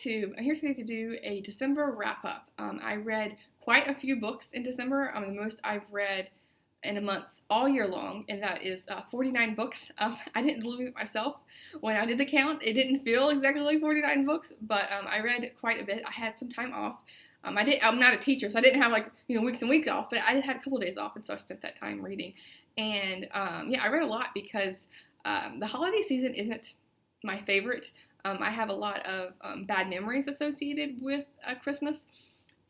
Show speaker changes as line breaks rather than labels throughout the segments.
I'm here today to do a December wrap-up. I read quite a few books in December. The most I've read in a month all year long, and that is 49 books. I didn't believe it myself when I did the count. It didn't feel exactly like 49 books, but I read quite a bit. I had some time off. I'm not a teacher, so I didn't have weeks and weeks off, but I had a couple of days off, and so I spent that time reading. And I read a lot because the holiday season isn't my favorite. I have a lot of bad memories associated with Christmas,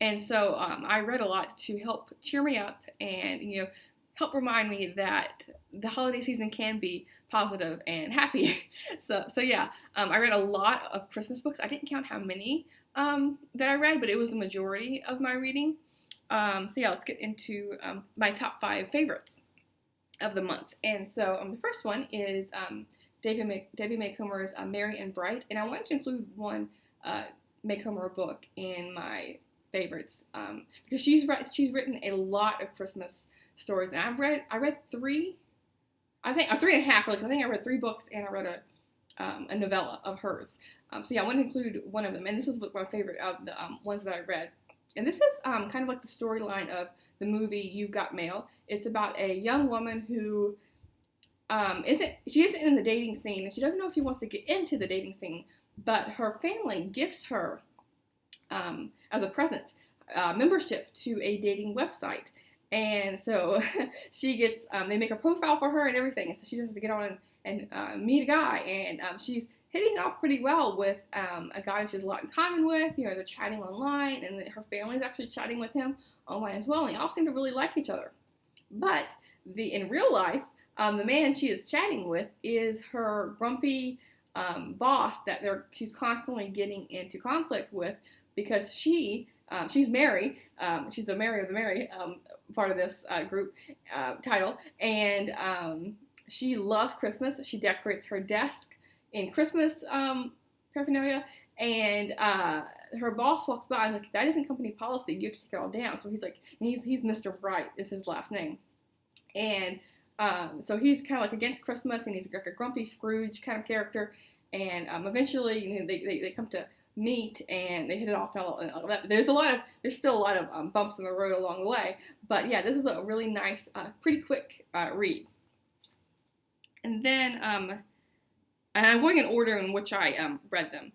and so I read a lot to help cheer me up and help remind me that the holiday season can be positive and happy. So yeah, I read a lot of Christmas books. I didn't count how many that I read, but it was the majority of my reading. So yeah, let's get into my top 5 favorites of the month. And so the first one is Debbie May Comer's Merry and Bright, and I wanted to include one May Comer book in my favorites because she's written a lot of Christmas stories, and I read 3, I think 3.5 really, because I think I read 3 books and I read a novella of hers. So yeah, I want to include one of them, and this is my favorite of the ones that I read. And this is kind of like the storyline of the movie You've Got Mail. It's about a young woman who isn't in the dating scene, and she doesn't know if she wants to get into the dating scene, but her family gifts her, as a present, membership to a dating website. And so she gets, they make a profile for her and everything, and so she just has to get on and meet a guy, and she's hitting it off pretty well with a guy she has a lot in common with. They're chatting online, and her family's actually chatting with him online as well, and they all seem to really like each other. But in real life, the man she is chatting with is her grumpy boss that she's constantly getting into conflict with, because she's Mary. She's the Mary of the Mary part of this group title, and she loves Christmas. She decorates her desk in Christmas paraphernalia, and her boss walks by and like, that isn't company policy. You have to take it all down. So he's like, and he's Mr. Bright is his last name, and so he's kind of like against Christmas, and he's like a grumpy Scrooge kind of character. And eventually, they come to meet, and they hit it off and all that. There's still a lot of bumps in the road along the way, but yeah, this is a really nice, pretty quick read. And then, and I'm going in order in which I read them.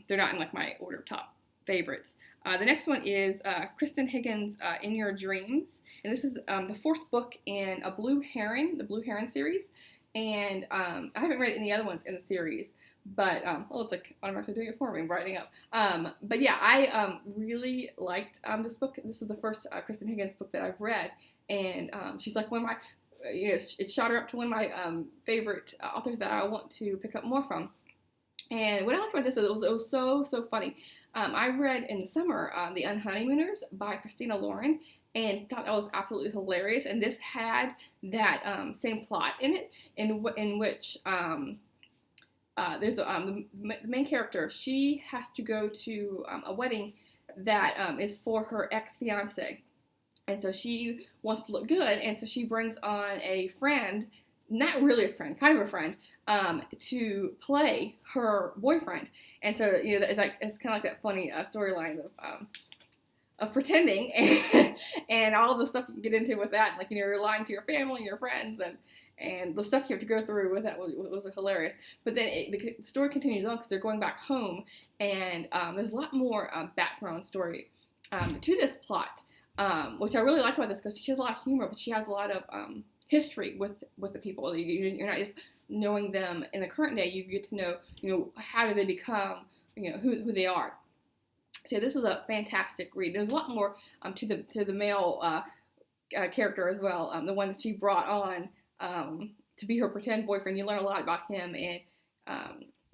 They're not in like my order of top favorites. The next one is Kristen Higgins' In Your Dreams, and this is the 4th book in the Blue Heron series, and I haven't read any other ones in the series, but it's like automatically doing it for me, I'm writing up. But yeah, I really liked this book. This is the first Kristen Higgins book that I've read, and she's like one of my, it shot her up to one of my favorite authors that I want to pick up more from. And what I liked about this is it was so funny. I read in the summer The Unhoneymooners by Christina Lauren, and thought that was absolutely hilarious. And this had that same plot in it, in which there's the main character. She has to go to a wedding that is for her ex-fiance, and so she wants to look good, and so she brings on a friend. Not really a friend, kind of a friend, to play her boyfriend. And so, it's kind of like that funny storyline of pretending and all the stuff you can get into with that. Like, you're lying to your family and your friends, and the stuff you have to go through with that was hilarious. But then the story continues on because they're going back home, and there's a lot more background story to this plot, which I really like about this, because she has a lot of humor, but she has a lot of history with the people. You're not just knowing them in the current day. You get to know, how do they become, who they are. So this was a fantastic read. There's a lot more to the male character as well. The one that she brought on to be her pretend boyfriend. You learn a lot about him, and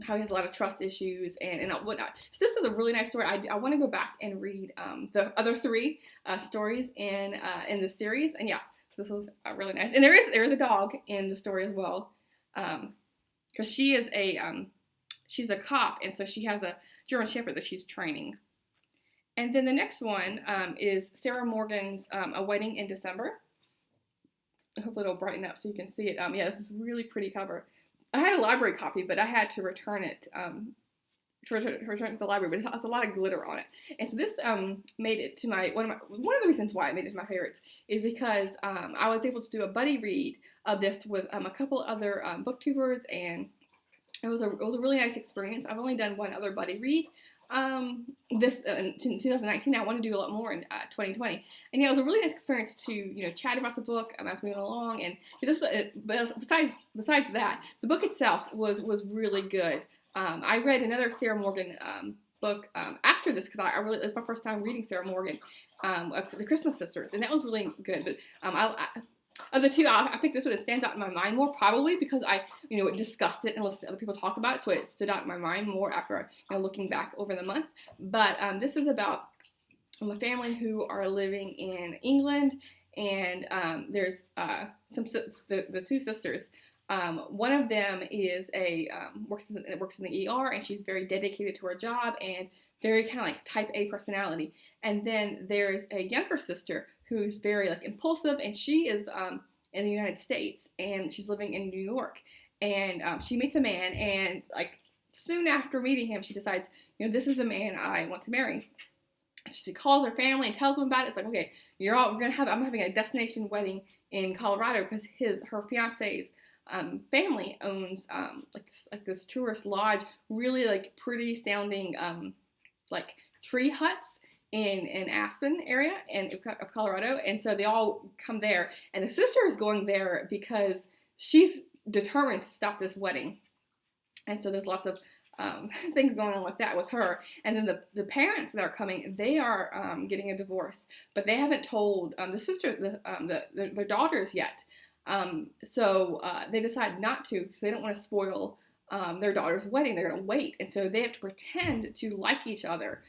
how he has a lot of trust issues and whatnot. So this was a really nice story. I want to go back and read the other 3 stories in the series, and yeah. So this was really nice. And there is a dog in the story as well, because she is she's a cop, and so she has a German Shepherd that she's training. And then the next one is Sarah Morgan's A Wedding in December. Hopefully it'll brighten up so you can see it. Yeah, this is really pretty cover. I had a library copy, but I had to return it to return to the library, but it has a lot of glitter on it. And so this made it to one of the reasons why it made it to my favorites is because I was able to do a buddy read of this with a couple other booktubers, and it was a really nice experience. I've only done one other buddy read this in 2019. I want to do a lot more in 2020, and yeah, it was a really nice experience to chat about the book as we went along. And but besides that, the book itself was really good. I read another Sarah Morgan book after this because it was my first time reading Sarah Morgan, The Christmas Sisters, and that was really good. But of the two, I think this one stands out in my mind more, probably because I discussed it and listened to other people talk about it, so it stood out in my mind more after looking back over the month. But this is about a family who are living in England, and there's the two sisters. One of them is works in the ER, and she's very dedicated to her job and very kind of like type A personality. And then there's a younger sister who's very like impulsive, and she is in the United States, and she's living in New York. And she meets a man, and like soon after meeting him, she decides, this is the man I want to marry. She calls her family and tells them about it. It's like, okay, I'm having a destination wedding in Colorado because her fiance's family owns like this tourist lodge, really like pretty sounding like tree huts in Aspen area of Colorado, and so they all come there, and the sister is going there because she's determined to stop this wedding, and so there's lots of things going on with that with her. And then the parents that are coming, they are getting a divorce, but they haven't told the sisters their daughters yet. So they decide not to, because they don't want to spoil their daughter's wedding. They're going to wait, and so they have to pretend to like each other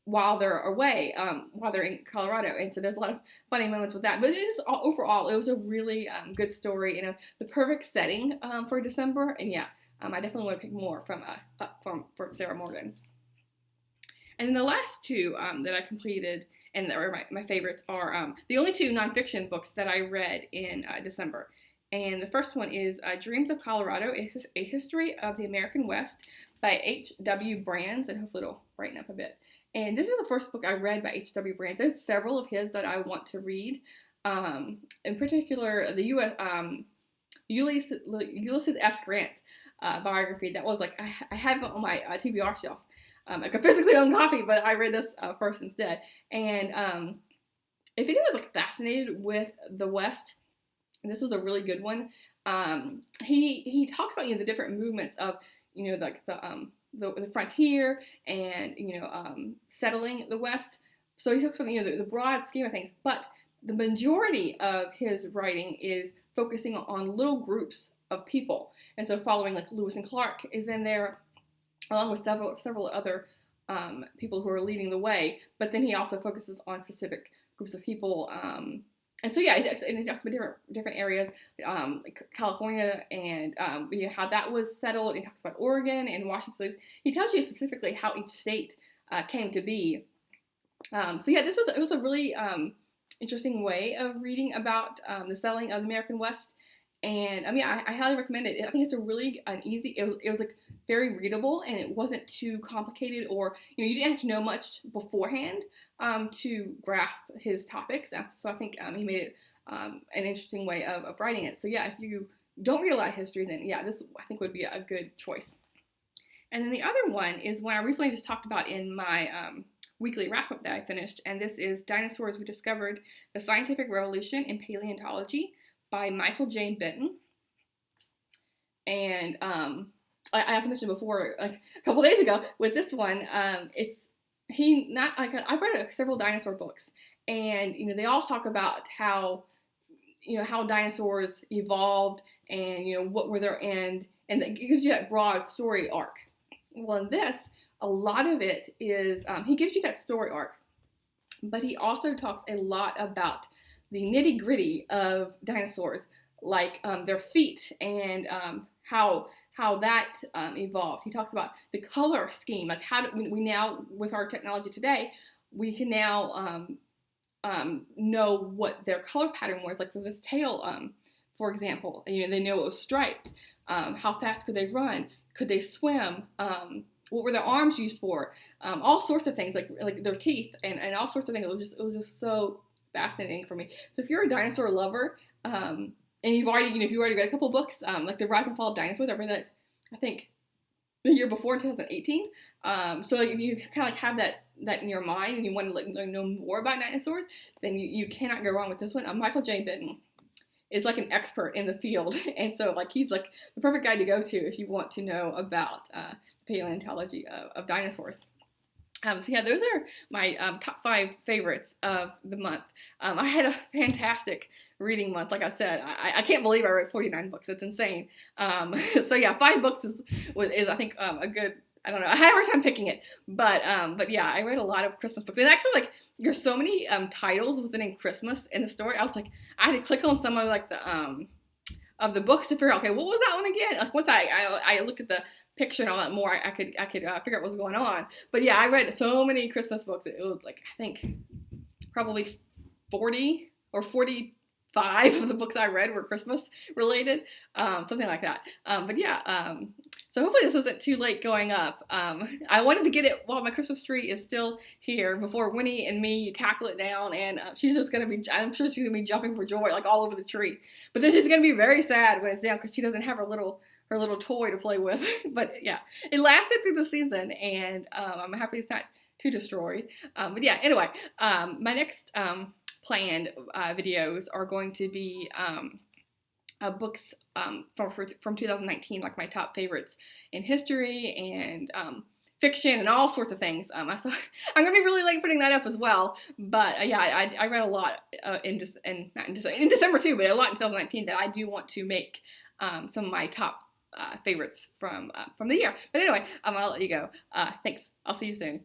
while they're away, while they're in Colorado. And so there's a lot of funny moments with that. But overall, it was a really good story and the perfect setting for December. And yeah, I definitely want to pick more from Sarah Morgan. And then the last two that I completed and that were my favorites are the only two nonfiction books that I read in December. And the first one is Dreams of Colorado, a History of the American West by H.W. Brands, and hopefully it'll brighten up a bit. And this is the first book I read by H.W. Brands. There's several of his that I want to read. In particular, the Ulysses S. Grant biography. That was like, I had it on my TBR shelf. I could physically own copy, but I read this first instead. And if anyone's like fascinated with the West, and this was a really good one. He talks about the different movements of like the frontier and settling the West. So he talks about the broad scheme of things, but the majority of his writing is focusing on little groups of people. And so following like Lewis and Clark is in there, along with several other people who are leading the way. But then he also focuses on specific groups of people. And so yeah, he talks about different areas, like California and how that was settled. He talks about Oregon and Washington. So he tells you specifically how each state came to be. So yeah, it was a really interesting way of reading about the settling of the American West. And I mean, I highly recommend it. I think it's a really easy. It was like very readable, and it wasn't too complicated, or you didn't have to know much beforehand to grasp his topics. So I think he made it an interesting way of writing it. So yeah, if you don't read a lot of history, then yeah, this I think would be a good choice. And then the other one is one I recently just talked about in my weekly wrap-up that I finished, and this is Dinosaurs Rediscovered: The Scientific Revolution in Paleontology by Michael J. Benton. And I mentioned before, like a couple days ago, with this one, I've read several dinosaur books, and they all talk about how dinosaurs evolved and what were their end, and it gives you that broad story arc. Well, in this, a lot of it is he gives you that story arc, but he also talks a lot about the nitty-gritty of dinosaurs, like their feet and how that evolved. He talks about the color scheme, like how we now, with our technology today, we can now know what their color pattern was. Like for this tail, for example, they know it was striped. How fast could they run? Could they swim? What were their arms used for? All sorts of things, like their teeth and all sorts of things. It was just so fascinating for me. So if you're a dinosaur lover, and you've already, if you already read a couple books, like The Rise and Fall of Dinosaurs, I read that, I think, the year before in 2018. So like if you kind of like have that in your mind and you want to like know more about dinosaurs, then you cannot go wrong with this one. Michael J. Benton is like an expert in the field, and so like he's like the perfect guy to go to if you want to know about paleontology of dinosaurs. So yeah, those are my top 5 favorites of the month. I had a fantastic reading month. Like I said, I can't believe I read 49 books. It's insane. So yeah, 5 books is I think a good. I don't know. I had a hard time picking it, but yeah, I read a lot of Christmas books. And actually, like, there's so many titles with the name Christmas in the story. I was like, I had to click on some of like the of the books to figure out, okay, what was that one again? Like once I looked at the picture and all that more, I could figure out what was going on. But yeah, I read so many Christmas books. It was like, I think probably 40 or 45 of the books I read were Christmas related, something like that. But yeah, so hopefully this isn't too late going up. I wanted to get it while my Christmas tree is still here before Winnie and me tackle it down, and she's just going to be, I'm sure she's going to be jumping for joy like all over the tree. But then she's going to be very sad when it's down because she doesn't have her little toy to play with. But yeah, it lasted through the season, and I'm happy it's not too destroyed. But yeah, anyway, my next planned videos are going to be books from 2019, like my top favorites in history and fiction and all sorts of things. So I'm going to be really late putting that up as well. But yeah, I read a lot in December too, but a lot in 2019 that I do want to make some of my top favorites from the year. But anyway, I'll let you go. Thanks. I'll see you soon.